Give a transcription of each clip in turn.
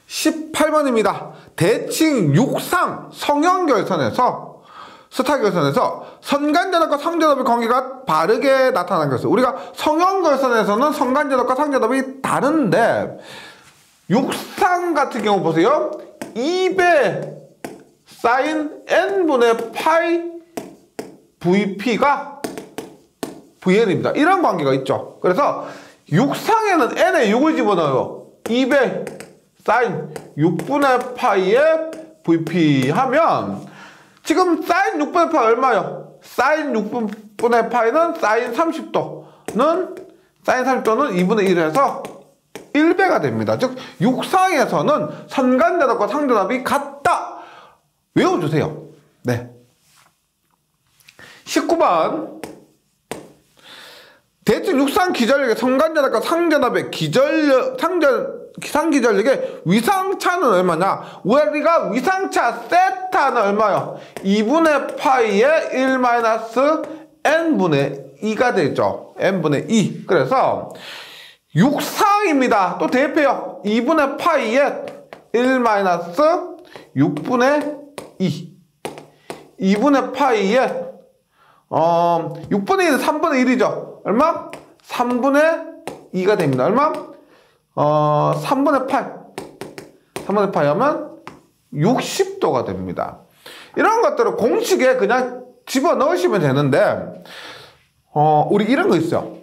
18번입니다. 대칭 육상 성형결선에서 스타결선에서 선간접합과 상접합의 관계가 바르게 나타난 것을, 우리가 성형결선에서는 선간접합과 상접합이 다른데 육상 같은 경우 보세요. 2배 사인 n분의 파이 vp가 vn입니다. 이런 관계가 있죠. 그래서 육상에는 n에 6을 집어넣어요. 2배 사인 6분의 파이에 vp 하면 지금 사인 6분의 파이 얼마요? 사인 6분의 파이는 사인 30도는 2분의 1 해서 1배가 됩니다. 즉 육상에서는 선간접합과 상접합이 같다. 외워주세요. 네. 19번 대칭 육상 기전력의 선간접합과 상접합의 상기전력의 위상차는 얼마냐? 우리가 위상차 세타는 얼마요? 2분의 파이에 1 마이너스 n분의 2가 되죠. n분의 2. 그래서 육상입니다. 또 대입해요. 2분의 파이에 1 마이너스 6분의 2. 2분의 파이에 6분의 1은 3분의 1이죠. 얼마? 3분의 2가 됩니다. 얼마? 3분의 8. 3분의 8 하면 60도가 됩니다. 이런 것들을 공식에 그냥 집어넣으시면 되는데, 우리 이런 거 있어요.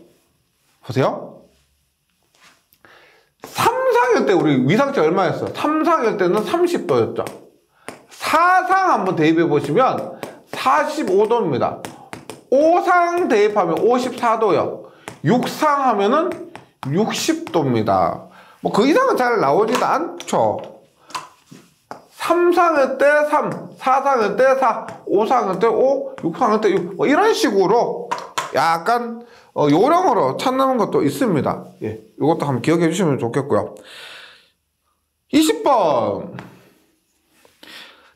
보세요. 3상일 때 우리 위상차 얼마였어? 3상일 때는 30도였죠. 4상 한번 대입해 보시면 45도입니다. 5상 대입하면 54도요. 6상 하면은 60도입니다. 뭐 그 이상은 잘 나오지도 않죠. 3상일 때 3, 4상일 때 4, 5상일 때 5, 6상일 때 6, 뭐 이런 식으로 약간 요령으로 찾는 것도 있습니다. 예, 이것도 한번 기억해 주시면 좋겠고요. 20번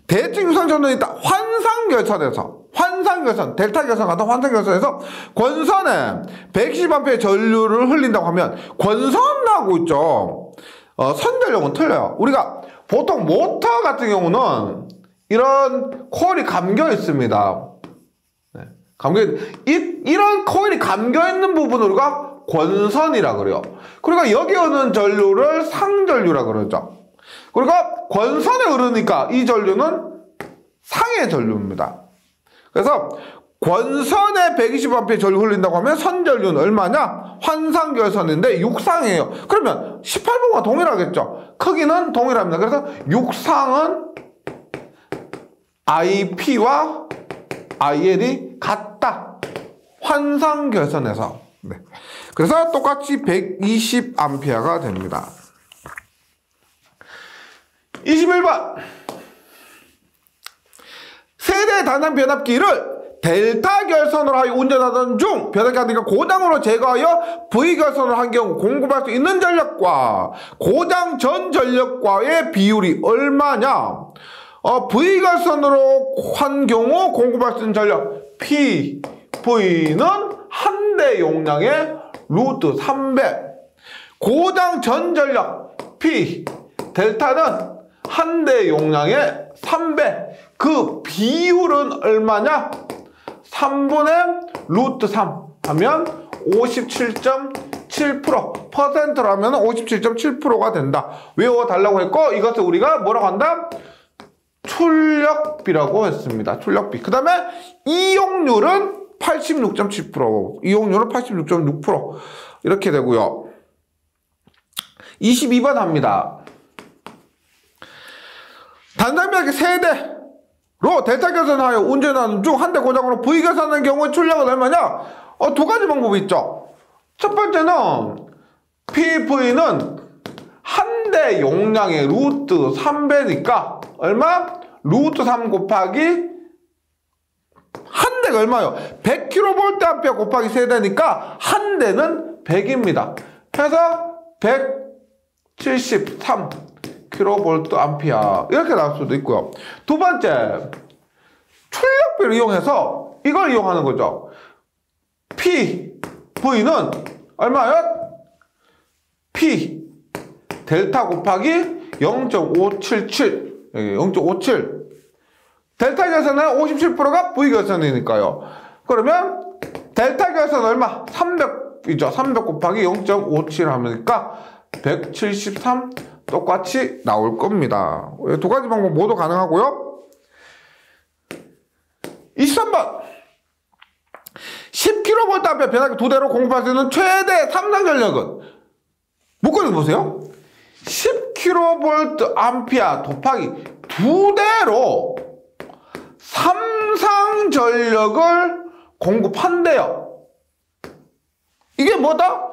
대칭 유상 전원이 있다. 환상결선, 델타결선 같은 환상결선에서 권선에 120A의 전류를 흘린다고 하면, 권선하고 있죠. 선전력은 틀려요. 우리가 보통 모터 같은 경우는 이런 코일이 감겨 있습니다. 네, 이런 코일이 감겨 있는 부분을 우리가 권선이라 그래요. 그러니까 여기 오는 전류를 상전류라 그러죠. 그러니까 권선에 흐르니까 이 전류는 상의 전류입니다. 그래서 권선에 120A의 전류 흘린다고 하면 선전류는 얼마냐? 환상결선인데 육상이에요. 그러면 18번과 동일하겠죠. 크기는 동일합니다. 그래서 육상은 IP와 IL이 같다. 환상결선에서. 네. 그래서 똑같이 120A가 됩니다. 21번 세대 단단 변압기를 델타 결선으로 하여 운전하던 중 변압기가 고장으로 제거하여 V 결선을 한 경우 공급할 수 있는 전력과 고장 전 전력과의 비율이 얼마냐? V 결선으로 한 경우 공급할 수 있는 전력 PV는 한 대 용량의 루트 3배, 고장 전 전력 P 델타는 한 대 용량의 3배, 그 비율은 얼마냐? 3분의 루트 3 하면 57.7%, 퍼센트로 하면 57.7%가 된다. 외워달라고 했고, 이것을 우리가 뭐라고 한다? 출력비라고 했습니다. 출력비. 그 다음에 이용률은 86.7%, 이용률은 86.6% 이렇게 되고요. 22번 합니다. 단단변압기 세대로 델타 결선하여 운전하는 중 한 대 고장으로 V 결선하는 경우에 출력은 얼마냐? 두 가지 방법이 있죠. 첫 번째는 PV는 한 대 용량의 루트 3배니까 얼마? 루트 3 곱하기 한 대가 얼마요? 100kVA 곱하기 세대니까 한 대는 100입니다. 해서 173 kVA 이렇게 나올 수도 있고요. 두 번째, 출력비를 이용해서 이걸 이용하는 거죠. P V는 얼마요? P 델타 곱하기 0.577 여기 0.57 델타 결선은 57%가 V 결선이니까요. 그러면 델타 결선 얼마? 300이죠. 300 곱하기 0.57 하니까 173 똑같이 나올 겁니다. 두 가지 방법 모두 가능하고요. 23번 10kV 암페어 변압기 두 대로 공급할 수 있는 최대 삼성 전력은 묶어서 보세요. 10kV 암페어 곱하기 두 대로 삼성 전력을 공급한대요. 이게 뭐다?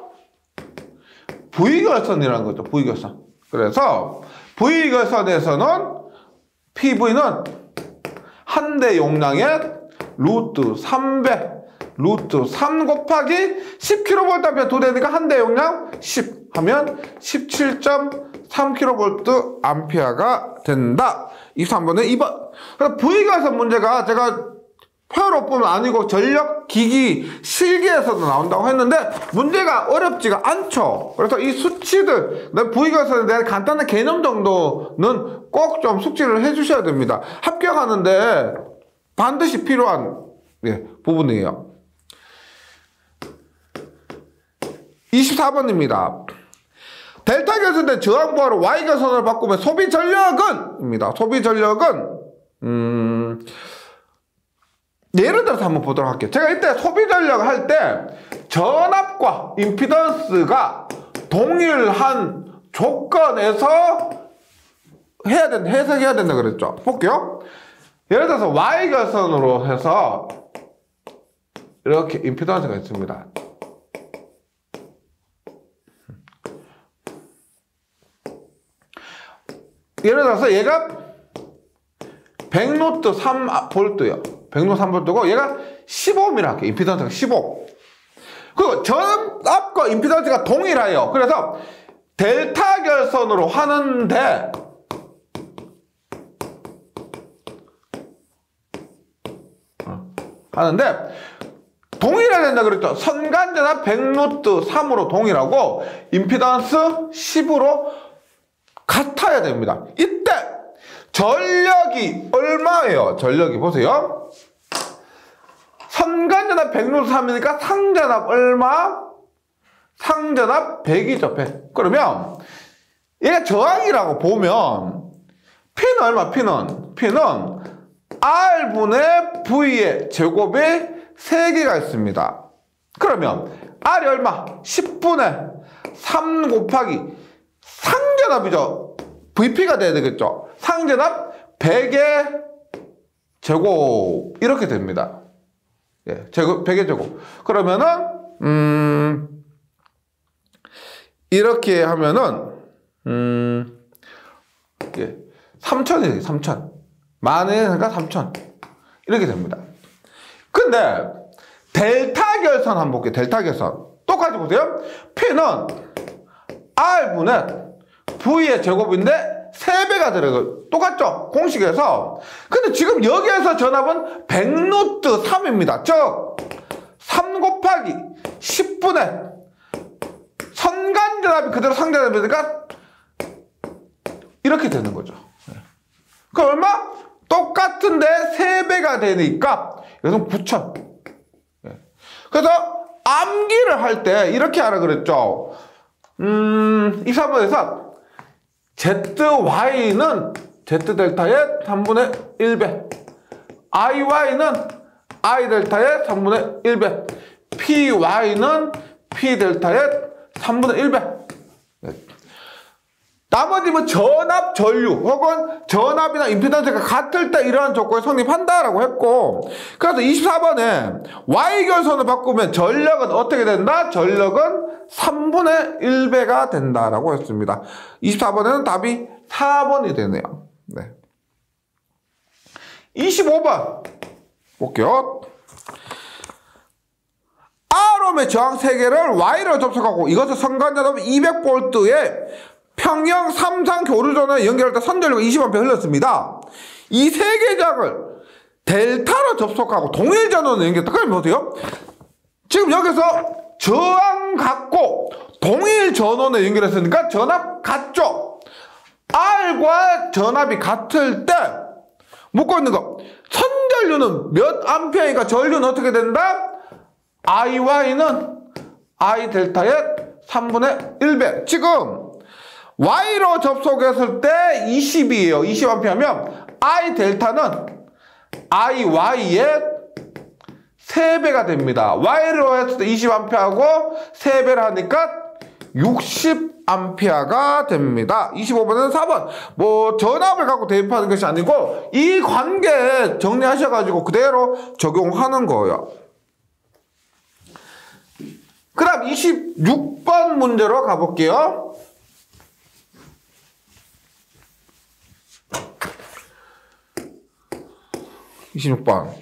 V결선이라는 거죠. V결선. 그래서 V결선에서는 PV는 한 대 용량의 루트 3배 루트 3 곱하기 10kV 암페어 두 대니까 한 대 용량 10 하면 17.3kV 암페어가 된다. 23번에 2번. 그래서 V결선 문제가 제가 페어로뿐 아니고 전력기기 실기에서도 나온다고 했는데 문제가 어렵지가 않죠. 그래서 이 수치들 V결선에 대한 간단한 개념 정도는 꼭 좀 숙지를 해주셔야 됩니다. 합격하는데 반드시 필요한 부분이에요. 24번입니다. 델타 결선된 저항부하로 Y 결선을 바꾸면 소비 전력은 입니다. 소비 전력은 예를 들어서 한번 보도록 할게요. 제가 이때 소비 전력을 할 때 전압과 임피던스가 동일한 조건에서 해석해야 된다 그랬죠. 볼게요. 예를 들어서 Y 결선으로 해서 이렇게 임피던스가 있습니다. 예를 들어서 얘가 100노트 3V요. 100노트 3V고 얘가 15ohm이라 할게요. 임피던스가 15. 그리고 전압과 임피던스가 동일해요. 그래서 델타 결선으로 하는데 동일해야 된다 그랬죠. 선간전압 100노트 3으로 동일하고 임피던스 10으로 같아야 됩니다. 이때 전력이 얼마예요? 전력이 보세요. 선간전압 100노트 3이니까 상전압 얼마? 상전압 100이죠. 100. 그러면 얘가 저항이라고 보면 P는 얼마? P는 R분의 V의 제곱이 3개가 있습니다. 그러면 R이 얼마? 10분의 3 곱하기 상전압이죠. VP가 돼야 되겠죠. 상전압 100의 제곱 이렇게 됩니다. 예, 제곱 100의 제곱. 그러면은 이렇게 하면은 3,000이에요. 3,000. 만에니까 3,000 이렇게 됩니다. 근데 델타 결선 한번 볼게요. 델타 결선 똑같이 보세요. P는 R분의 V의 제곱인데 3배가 들어가요. 똑같죠? 공식에서. 근데 지금 여기에서 전압은 100노트 3입니다. 즉 3 곱하기 10분의 선간전압이 그대로 상전압이니까 이렇게 되는 거죠. 그 얼마? 똑같은데 3배가 되니까 여기서 9,000. 그래서 암기를 할 때 이렇게 하라 그랬죠. 23번에서 ZY는 Z델타의 3분의 1배, IY는 I델타의 3분의 1배, PY는 P델타의 3분의 1배. 나머지 뭐 전압, 전류 혹은 전압이나 임피던스가 같을 때 이러한 조건이 성립한다라고 했고, 그래서 24번에 Y결선을 바꾸면 전력은 어떻게 된다? 전력은 3분의 1배가 된다라고 했습니다. 24번에는 답이 4번이 되네요. 네. 25번 볼게요. R옴의 저항 3개를 Y로 접속하고 이것을 선간전압 200V에 평형 3상 교류전에 연결할 때 선전류가 20A 흘렀습니다. 이 3개 장을 델타로 접속하고 동일 전원을 연결했다. 그럼 보세요. 지금 여기서 저항 같고 동일 전원에 연결했으니까 전압 같죠? R과 전압이 같을 때 묻고 있는 거. 선전류는 몇 암페어니까 전류는 어떻게 된다? IY는 I 델타의 3분의 1배. 지금 Y로 접속했을 때 20이에요. 20A면 I 델타는 IY의 3배가 됩니다. Y로 했을 때 20A하고 3배를 하니까 60A가 됩니다. 25번은 4번. 뭐 전압을 갖고 대입하는 것이 아니고 이 관계 정리하셔가지고 그대로 적용하는 거예요. 그 다음 26번 문제로 가볼게요. 26번.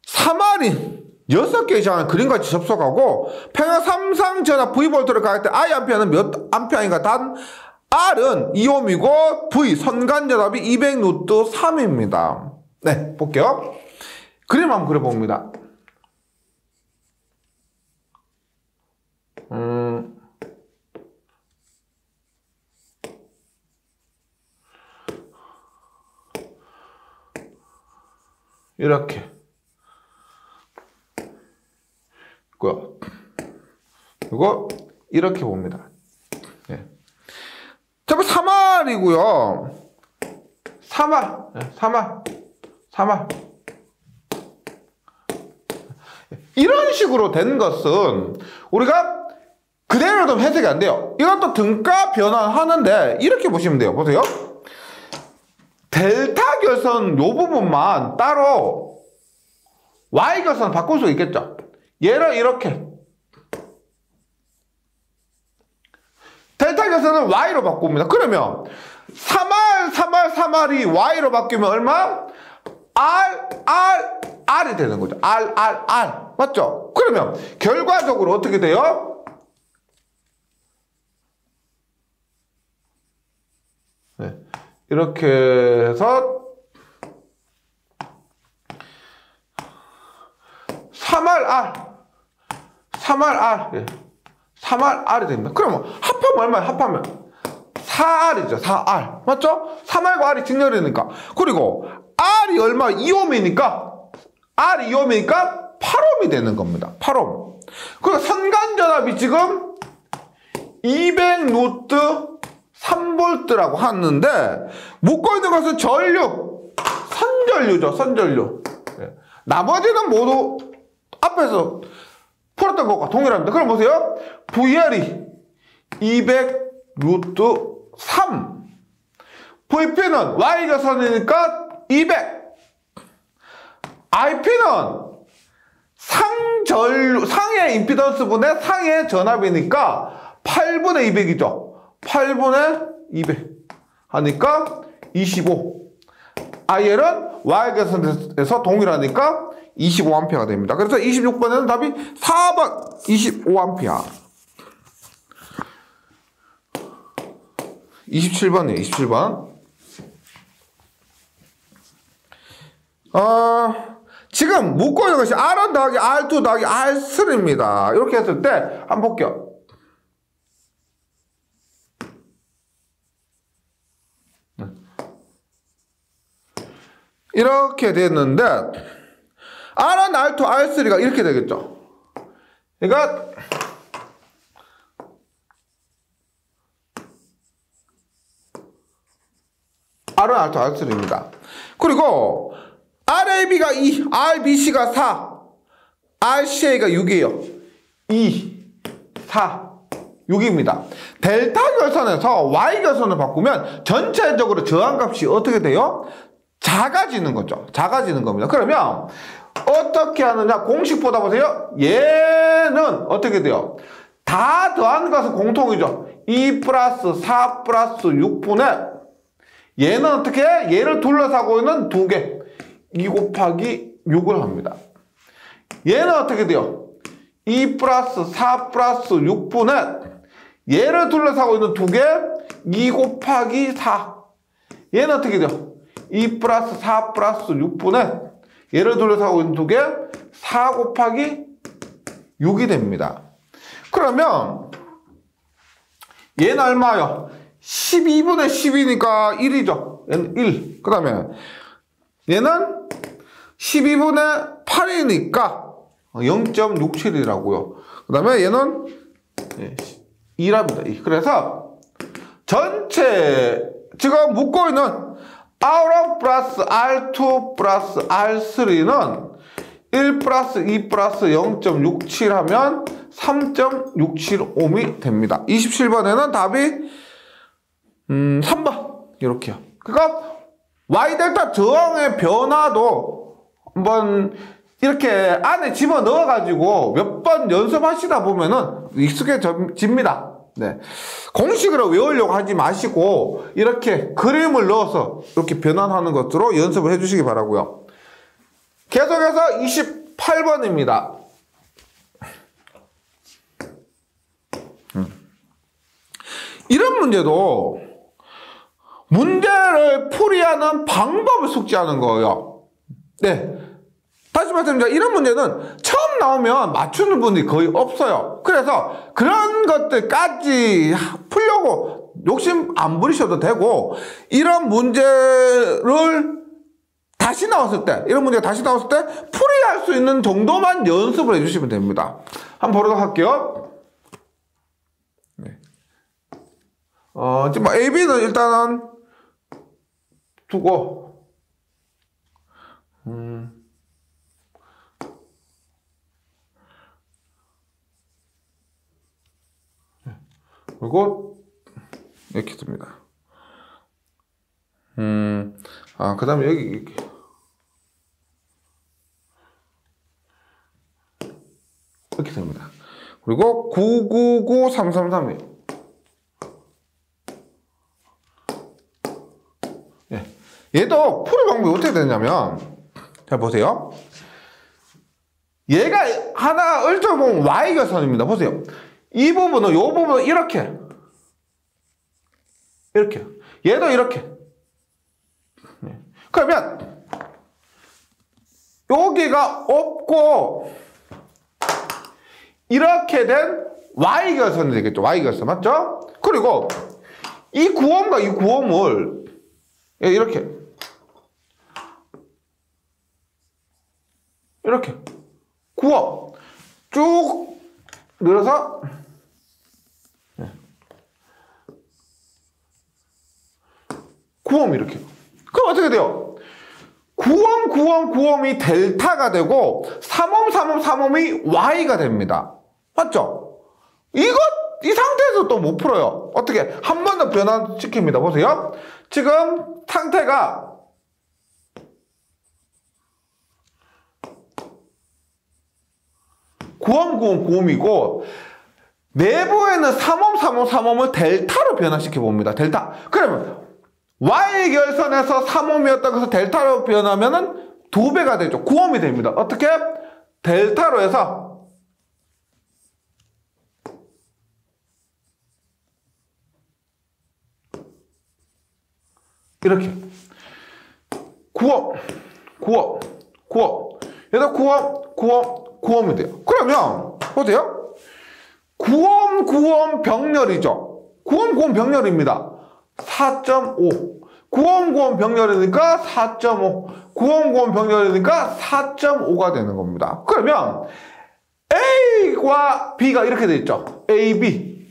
3R이 6개 이상의 그림같이 접속하고 평행 3상 전압 V볼트를 가할 때 I암페어는 몇 암페어인가? 단 R은 2옴이고 V 선간전압이 200루트 3입니다. 네, 볼게요. 그림 한번 그려봅니다. 이렇게 이거 이렇게 봅니다. 네. 자, 3R이고요. 3R, 네, 3R. 이런 식으로 된 것은 우리가 그대로 좀 해석이 안 돼요. 이것도 등가 변환하는데 이렇게 보시면 돼요. 보세요. 델타 결선 요 부분만 따로 Y 결선 바꿀 수 있겠죠. 얘를 이렇게 델타 결선은 Y로 바꿉니다. 그러면 3R이 Y로 바뀌면 얼마? R이 되는 거죠. R. 맞죠? 그러면 결과적으로 어떻게 돼요? 네. 이렇게 해서 3R. 예. 3R이 됩니다. 그러면 합하면 얼마예요? 합하면 4R이죠. 4R. 맞죠? 3R과 R이 직렬이니까. 그리고 R이 얼마? 2옴이니까 R이 2옴이니까 8옴이 되는 겁니다. 8옴. 그리고 선간전압이 지금 200루트 3볼트라고 하는데 묻고 있는 것은 전류, 선전류죠. 선전류. 네. 나머지는 모두 앞에서 풀었던 것과 동일합니다. 그럼 보세요. VR이 200루트 3. VP는 Y좌선이니까 200. IP는 상의 임피던스분의 상의 전압이니까 8분의 200이죠. 8분의 200 하니까 25. IL은 Y좌선에서 동일하니까 25A가 됩니다. 그래서 26번에는 답이 4번 25A. 27번이에요. 27번. 지금 묻고 있는 것이 R1 더하기 R2 더하기 R3입니다. 이렇게 했을 때 한번 볼게요. 이렇게 됐는데 R1, R2, R3가 이렇게 되겠죠. 그러니까 R1, R2, R3입니다. 그리고 RAB가 2, RBC가 4, RCA가 6이에요. 2, 4, 6입니다. 델타 결선에서 Y 결선을 바꾸면 전체적으로 저항값이 어떻게 돼요? 작아지는 거죠. 작아지는 겁니다. 그러면 어떻게 하느냐? 공식 보다 보세요. 얘는 어떻게 돼요? 다 더하는 것은 공통이죠. 2 플러스 4 플러스 6분의 얘는 어떻게 해? 얘를 둘러싸고 있는 두 개. 2 곱하기 6을 합니다. 얘는 어떻게 돼요? 2 플러스 4 플러스 6분의 얘를 둘러싸고 있는 두 개. 2 곱하기 4. 얘는 어떻게 돼요? 2 플러스 4 플러스 6분의 얘를 둘러싸고 있는 두 개. 4 곱하기 6이 됩니다. 그러면 얘는 얼마요? 12분의 10이니까 1이죠. 얘는 1. 그 다음에 얘는 12분의 8이니까 0.67이라고요. 그 다음에 얘는 2랍니다. 2. 그래서 전체 지금 묻고 있는 R1 플러스 R2 플러스 R3는 1 플러스 2 플러스 0.67 하면 3.675이 됩니다. 27번에는 답이 3번 이렇게요. 그러니까 Y델타 저항의 변화도 한번 이렇게 안에 집어넣어 가지고 몇 번 연습하시다 보면은 익숙해집니다. 네. 공식으로 외우려고 하지 마시고 이렇게 그림을 넣어서 이렇게 변환하는 것으로 연습을 해주시기 바라고요. 계속해서 28번입니다. 이런 문제도 문제를 풀이하는 방법을 숙지하는 거예요. 네. 다시 말씀드립니다. 이런 문제는 처음 나오면 맞추는 분이 거의 없어요. 그래서 그런 것들까지 풀려고 욕심 안 부리셔도 되고, 이런 문제를 다시 나왔을 때, 이런 문제가 다시 나왔을 때 풀이할 수 있는 정도만 연습을 해주시면 됩니다. 한번 보도록 할게요. 네. 지금 AB는 일단은 두고, 그리고 이렇게 듭니다. 그 다음에 여기 이렇게 됩니다. 그리고 999333이에요. 예. 얘도 풀이 방법이 어떻게 되냐면, 잘 보세요. 얘가 하나 얼추보면 Y결선입니다. 보세요. 이 부분은, 요 부분은 이렇게. 얘도 이렇게. 그러면, 여기가 없고, 이렇게 된 Y결선이 되겠죠. Y결선. 맞죠? 그리고, 이 구홈과 이 구홈을, 이렇게. 구홈. 쭉 늘어서, 구홈 이렇게. 그럼 어떻게 돼요? 9옴이 델타가 되고 3옴이 Y가 됩니다. 맞죠? 이 상태에서 또 못 풀어요. 어떻게? 한 번 더 변화시킵니다. 보세요. 지금 상태가 9옴이고 내부에는 3옴을 델타로 변화시켜 봅니다. 델타. 그러면 Y결선에서 3옴이었다고 해서 델타로 변하면은 2배가 되죠. 9옴이 됩니다. 어떻게? 델타로 해서 이렇게 9옴 얘도 9옴이 돼요. 그러면 보세요. 9옴 병렬이죠. 9옴 병렬입니다. 4.5. 9옴 병렬이니까 4.5. 9옴 병렬이니까 4.5가 되는 겁니다. 그러면 A과 B가 이렇게 돼 있죠. A, B.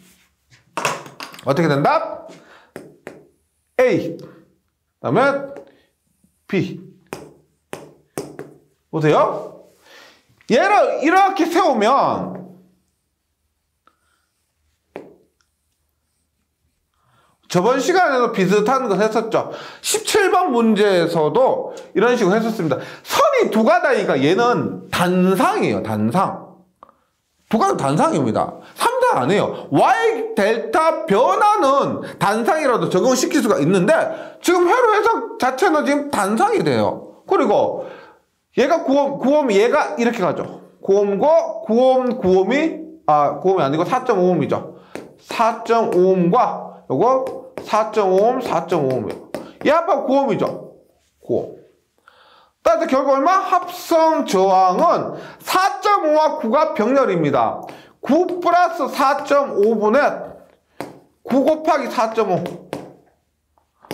어떻게 된다? A. 그다음에 B. 보세요. 얘를 이렇게 세우면 저번 시간에도 비슷한 걸 했었죠. 17번 문제에서도 이런 식으로 했었습니다. 선이 두 가닥이니까 얘는 단상이에요. 두 가닥 단상입니다. 3단 아니에요. Y 델타 변화는 단상이라도 적용시킬 수가 있는데 지금 회로 해석 자체는 지금 단상이 돼요. 그리고 얘가 9옴 얘가 이렇게 가죠. 9옴과 9옴이 아니고 4.5옴이죠. 4.5옴과 요거 4.5옴, 4.5옴이에요. 얘 아빠 9옴이죠. 9옴. 따라서 결국 얼마? 합성 저항은 4.5와 9가 병렬입니다. 9 플러스 4.5분의 9 곱하기 4.5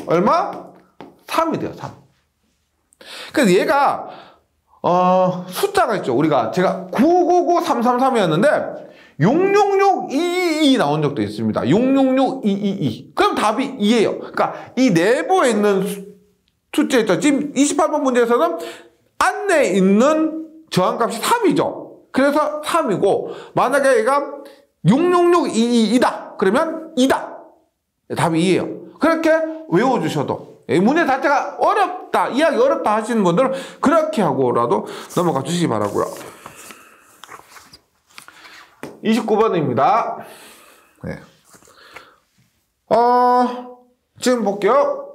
얼마? 3이 돼요. 3. 그래서 얘가 숫자가 있죠. 제가 999333이었는데 666222 나온 적도 있습니다. 666222. 그럼 답이 2예요. 그러니까 이 내부에 있는 숫자 있죠. 지금 28번 문제에서는 안내에 있는 저항값이 3이죠. 그래서 3이고 만약에 얘가 666222이다. 그러면 2다. 답이 2예요. 그렇게 외워주셔도 이 문제 자체가 어렵다, 이해하기 어렵다 하시는 분들은 그렇게 하고라도 넘어가 주시기 바라고요. 29번입니다. 네. 지금 볼게요.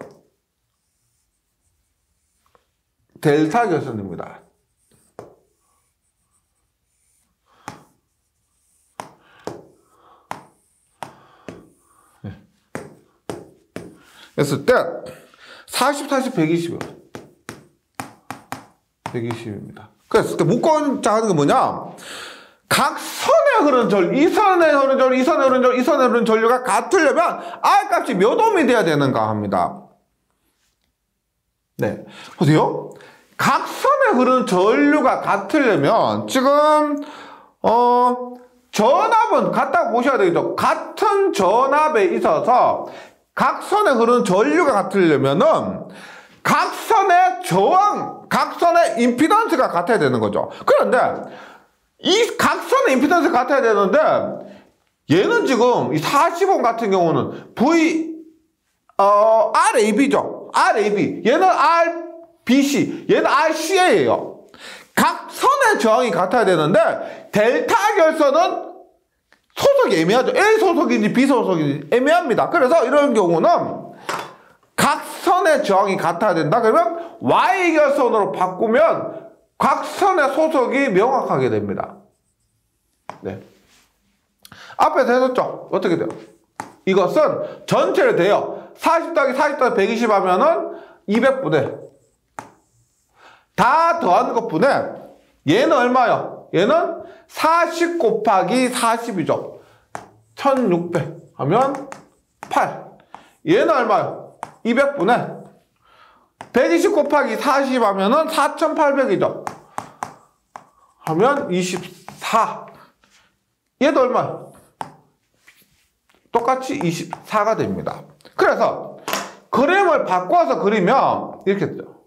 델타 결선입니다. 했을 때 40, 40, 120이요. 120입니다. 그래서 묶어자 하는 게 뭐냐? 각 선에 흐르는 전류, 이 선에 흐르는 전류, 이 선에 흐르는 전류, 이 선에 흐르는 전류가 같으려면 R 값이 몇 옴이 돼야 되는가 합니다. 네. 보세요. 각 선에 흐르는 전류가 같으려면 지금 전압은 같다고 보셔야 되겠죠. 같은 전압에 있어서 각선에 흐르는 전류가 같으려면은 각선의 저항, 각선의 임피던스가 같아야 되는 거죠. 그런데 이 각선의 임피던스가 같아야 되는데 얘는 지금 이 40옴 같은 경우는 RAB죠. RAB. 얘는 RBC. 얘는 RCA예요. 각선의 저항이 같아야 되는데 델타 결선은 소속이 애매하죠. A 소속인지 B 소속인지 애매합니다. 그래서 이런 경우는 각선의 저항이 같아야 된다. 그러면 Y 결선으로 바꾸면 각선의 소속이 명확하게 됩니다. 네. 앞에서 했었죠. 어떻게 돼요? 이것은 전체를 돼요. 40 더하기 40 더하기 120 하면은 200분의 다 더하는 것분에 얘는 얼마요? 얘는 40 곱하기 40이죠. 1600 하면 8. 얘는 얼마요? 200분의 120 곱하기 40 하면은 4800이죠. 하면 24. 얘도 얼마요? 똑같이 24가 됩니다. 그래서 그림을 바꿔서 그리면 이렇게 돼요.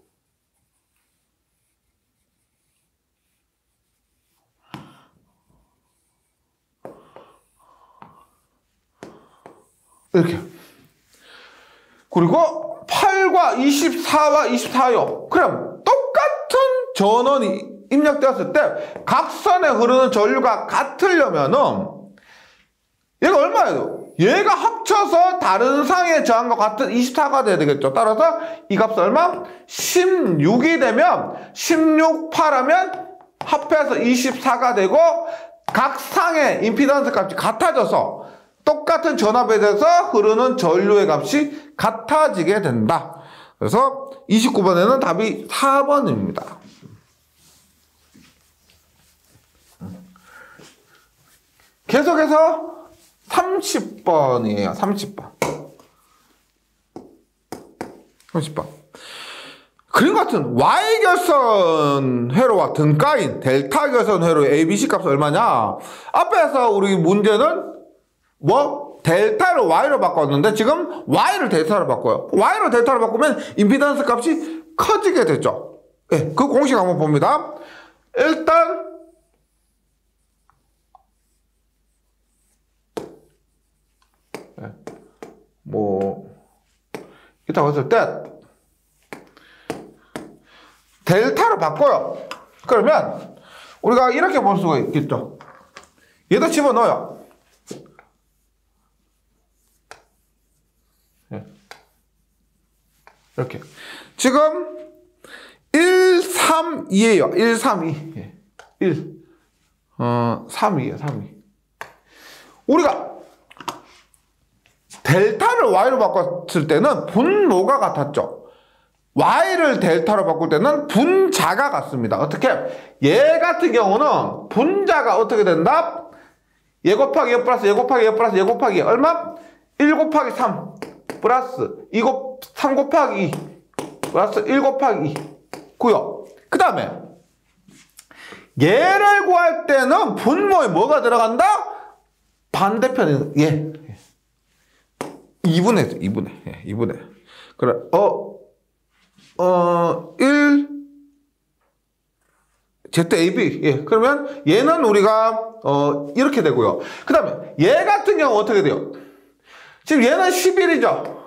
이렇게. 그리고 8과 24와 24요. 그럼 똑같은 전원이 입력되었을 때 각선에 흐르는 전류가 같으려면은 얘가 얼마예요? 얘가 합쳐서 다른 상의 저항과 같은 24가 돼야 되겠죠. 따라서 이 값은 얼마? 16이 되면 16, 8 하면 합해서 24가 되고 각 상의 임피던스 값이 같아져서 똑같은 전압에 대해서 흐르는 전류의 값이 같아지게 된다. 그래서 29번에는 답이 4번입니다. 계속해서 30번이에요. 30번. 그림 같은 Y결선 회로와 등가인 델타 결선 회로의 ABC 값은 얼마냐? 앞에서 우리 문제는 델타를 Y로 바꿨는데 지금 Y를 델타로 바꿔요. Y로 델타로 바꾸면 임피던스 값이 커지게 되죠. 네, 그 공식 한번 봅니다. 일단 이따 봤을 때 델타로 바꿔요. 그러면 우리가 이렇게 볼 수가 있겠죠. 얘도 집어넣어요. 이렇게. 지금 1, 3, 2예요. 1, 3, 2. 1. 3, 2예요. 3, 2. 우리가 델타를 Y로 바꿨을 때는 분모가 같았죠. y를 델타로 바꿀 때는 분자가 같습니다. 어떻게? 얘 같은 경우는 분자가 어떻게 된다? 얘 곱하기 얘 플러스 얘 곱하기 얘 플러스 얘 곱하기 얼마? 1 곱하기 3 플러스 3 곱하기 2 플러스 1 곱하기 2 9요. 그 다음에 얘를 구할 때는 분모에 뭐가 들어간다? 반대편에 얘 2분의 2분의 그래 1 ZAB 예 그러면 얘는 우리가 이렇게 되고요. 그 다음에 얘 같은 경우 어떻게 돼요? 지금 얘는 11이죠.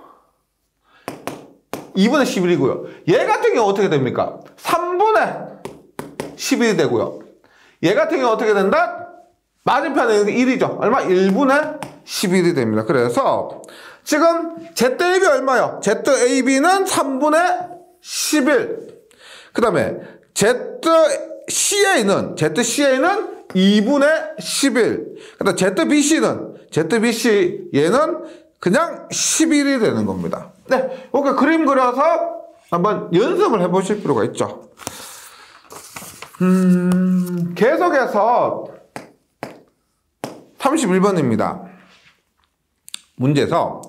2분의 11이고요. 얘 같은 경우 어떻게 됩니까? 3분의 11이 되고요. 얘 같은 경우 어떻게 된다? 맞은편에 1이죠. 얼마? 1분의 11이 됩니다. 그래서 지금 ZAB 얼마요? ZAB는 3분의 11. 그 다음에 ZCA는 2분의 11. 그 다음 ZBC 얘는 그냥 11이 되는 겁니다. 네, 이렇게 그림 그려서 한번 연습을 해보실 필요가 있죠. 계속해서 31번입니다. 문제에서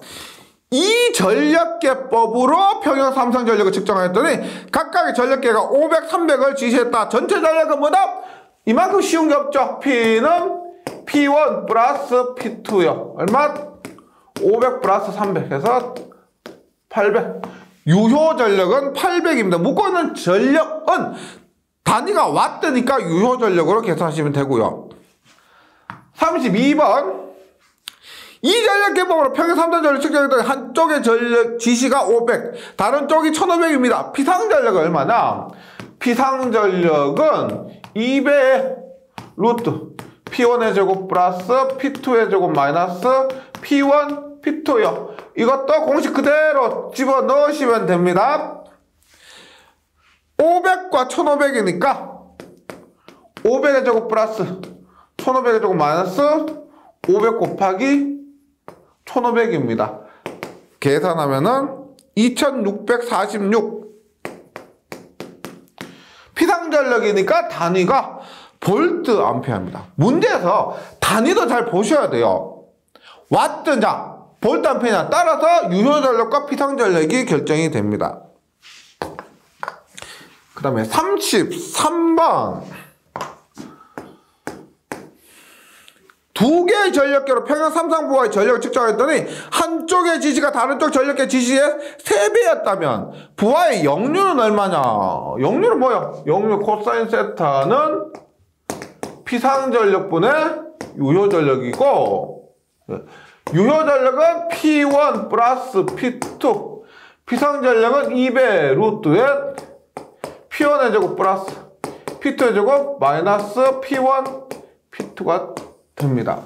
이 전력계법으로 평형 삼성 전력을 측정하였더니 각각의 전력계가 500, 300을 지시했다. 전체 전력은 뭐다? 이만큼 쉬운 게 없죠. P는 P1 플러스 P2요. 얼마? 500 플러스 300 해서 800. 유효 전력은 800입니다. 묶어있는 전력은 단위가 왓트니까 유효 전력으로 계산하시면 되고요. 32번. 이 전력계법으로 평형 삼성 전력 측정했더니 한쪽의 전력 지시가 500, 다른 쪽이 1500입니다. 피상전력은 얼마나? 피상전력은 2배의 루트 P1의 제곱 플러스 P2의 제곱 마이너스 P1, P2요. 이것도 공식 그대로 집어넣으시면 됩니다. 500과 1500이니까 500의 제곱 플러스 1500의 제곱 마이너스 500 곱하기 1500입니다. 계산하면은 2646. 피상전력이니까 단위가 볼트 암페어입니다. 문제에서 단위도 잘 보셔야 돼요. 왓트냐 볼트 암페어냐 따라서 유효전력과 피상전력이 결정이 됩니다. 그 다음에 33번. 두 개의 전력계로 평형 삼성부하의 전력을 측정했더니 한쪽의 지시가 다른 쪽 전력계 지시의 3배였다면 부하의 역류는 얼마냐? 역류는 뭐야? 역류 코사인 세타는 피상전력분의 유효전력이고 유효전력은 P1 플러스 P2 피상전력은 2배 루트의 P1의 제곱 플러스 P2의 제곱 마이너스 P1 P2가 됩니다.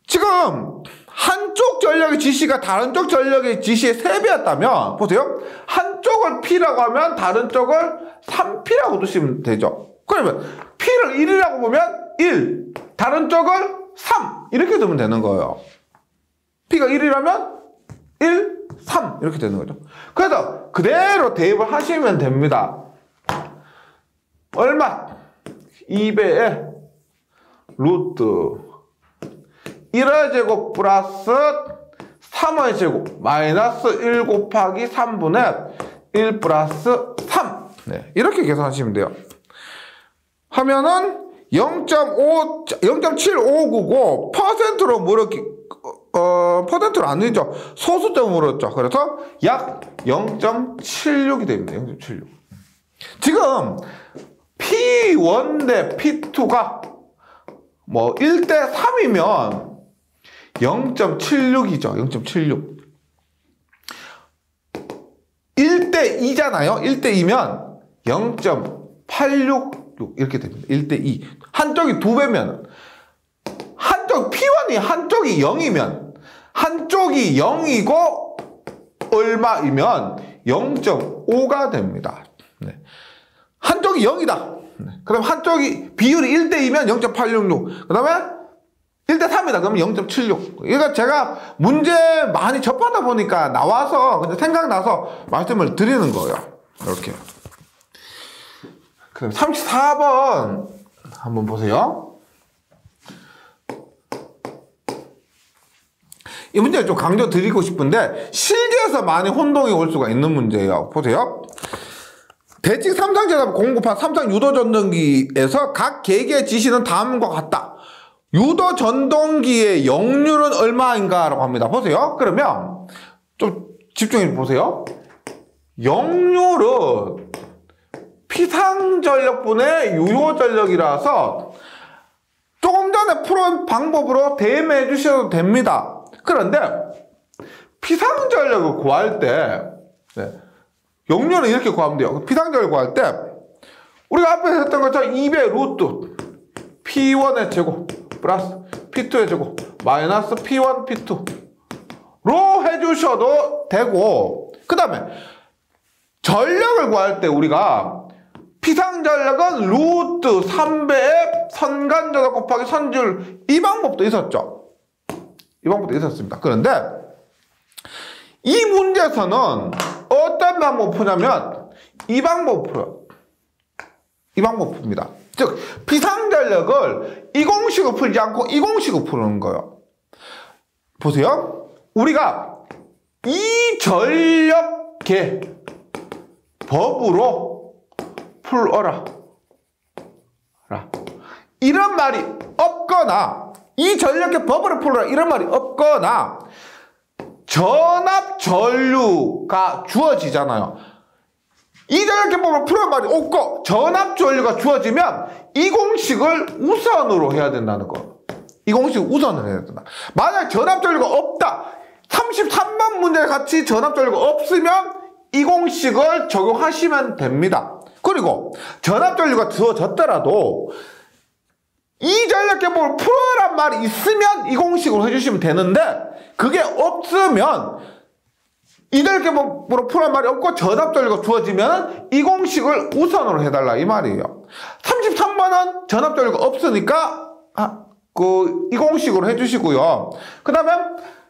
지금 한쪽 전력의 지시가 다른 쪽 전력의 지시의 3배였다면 보세요. 한쪽을 P라고 하면 다른 쪽을 3P라고 두시면 되죠. 그러면 P를 1이라고 보면 1, 다른 쪽을 3 이렇게 두면 되는 거예요. P가 1이라면 1, 3 이렇게 되는 거죠. 그래서 그대로 대입을 하시면 됩니다. 얼마? 2배의 루트 1의 제곱 플러스 3의 제곱 마이너스 1 곱하기 3분의 1 플러스 3 네, 이렇게 계산하시면 돼요. 하면은 0.7599 퍼센트로 물었기 퍼센트로 아니죠. 소수점으로 물었죠. 그래서 약 0.76이 됩니다. 0.76. 지금 P1 대 P2가 뭐 1대 3이면 0.76이죠. 0.76. 1대 2잖아요. 1대 2면 0.866 이렇게 됩니다. 1대 2. 한쪽이 2배면 한쪽 P1이 한쪽이 0이면 한쪽이 0이고 얼마이면 0.5가 됩니다. 네. 한쪽이 0이다. 그럼 한쪽이 비율이 1대 2면 0.866. 그 다음에 1대3이다. 그러면 0.76. 그러니까 제가 문제 많이 접하다 보니까 나와서 그냥 생각나서 말씀을 드리는 거예요. 이렇게. 그럼 34번 한번 보세요. 이 문제를 좀 강조 드리고 싶은데 실기에서 많이 혼동이 올 수가 있는 문제예요. 보세요. 대칭 삼상제답 공급한 삼상 유도전동기에서 각 계기의 지시는 다음과 같다. 유도전동기의 역률은 얼마인가 라고 합니다. 보세요. 그러면 좀 집중해서 보세요. 역률은 피상전력분의 유효전력이라서 조금 전에 풀은 방법으로 대입해 주셔도 됩니다. 그런데 피상전력을 구할 때 역률은 이렇게 구하면 돼요. 피상전력을 구할 때 우리가 앞에 했던 것처럼 2배 루트 P1의 제곱 플러스 P2의 제곱 마이너스 P1, P2로 해주셔도 되고, 그 다음에 전력을 구할 때 우리가 피상전력은 루트 3배의 선간전압 곱하기 선질, 이 방법도 있었죠. 이 방법도 있었습니다. 그런데 이 문제에서는 어떤 방법을 푸냐면 이 방법을 풀어요. 이 방법을 풉니다. 즉 피상전력을 이 공식을 풀지 않고 이 공식을 푸는 거예요. 보세요. 우리가 이 전력계 법으로 풀어라 이런 말이 없거나, 이 전력계 법으로 풀어라 이런 말이 없거나, 전압 전류가 주어지잖아요. 이 전력계법을 풀어라 말이 없고 전압 전류가 주어지면 이 공식을 우선으로 해야 된다는 거. 이 공식을 우선으로 해야 된다. 만약 전압 전류가 없다. 33번 문제 같이 전압 전류가 없으면 이 공식을 적용하시면 됩니다. 그리고 전압 전류가 주어졌더라도 이 전력계법을 풀어란 말이 있으면 이 공식으로 해주시면 되는데, 그게 없으면 이 전력계법으로 풀어란 말이 없고 전압 전류가 주어지면 이 공식을 우선으로 해달라 이 말이에요. 33번은 전압 전류가 없으니까 이 공식으로 해주시고요. 그 다음에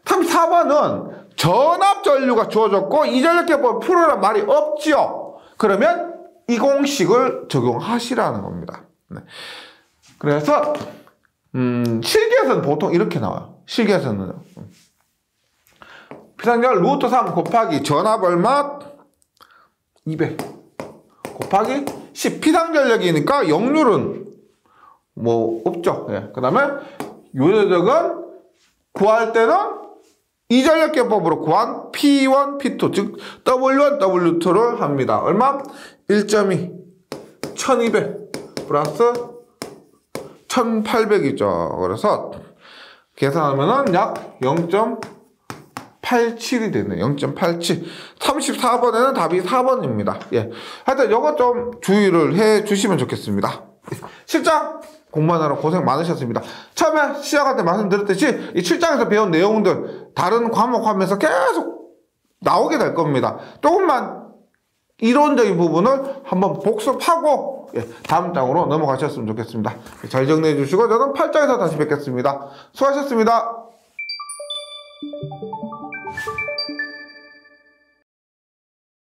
34번은 전압 전류가 주어졌고 이 전력계법을 풀어란 말이 없지요. 그러면 이 공식을 적용하시라는 겁니다. 네. 그래서 실기에서는 보통 이렇게 나와요. 실기에서는 피상전력 루트 3 곱하기 전압 얼마? 200 곱하기 10. 피상전력이니까 역률은 뭐 없죠. 예. 그 다음에 유효전력은 구할 때는 이 전력계법으로 구한 P1, P2 즉 W1, W2를 합니다. 얼마? 1.2 1200 플러스 1800이죠. 그래서 계산하면은 약 0.87이 되네요. 0.87. 34번에는 답이 4번입니다. 예. 하여튼 이거 좀 주의를 해 주시면 좋겠습니다. 실장 공부하느라 고생 많으셨습니다. 처음에 시작할 때 말씀드렸듯이 이 7장에서 배운 내용들 다른 과목 하면서 계속 나오게 될 겁니다. 조금만 이론적인 부분을 한번 복습하고 다음 장으로 넘어가셨으면 좋겠습니다. 잘 정리해 주시고 저는 8장에서 다시 뵙겠습니다. 수고하셨습니다.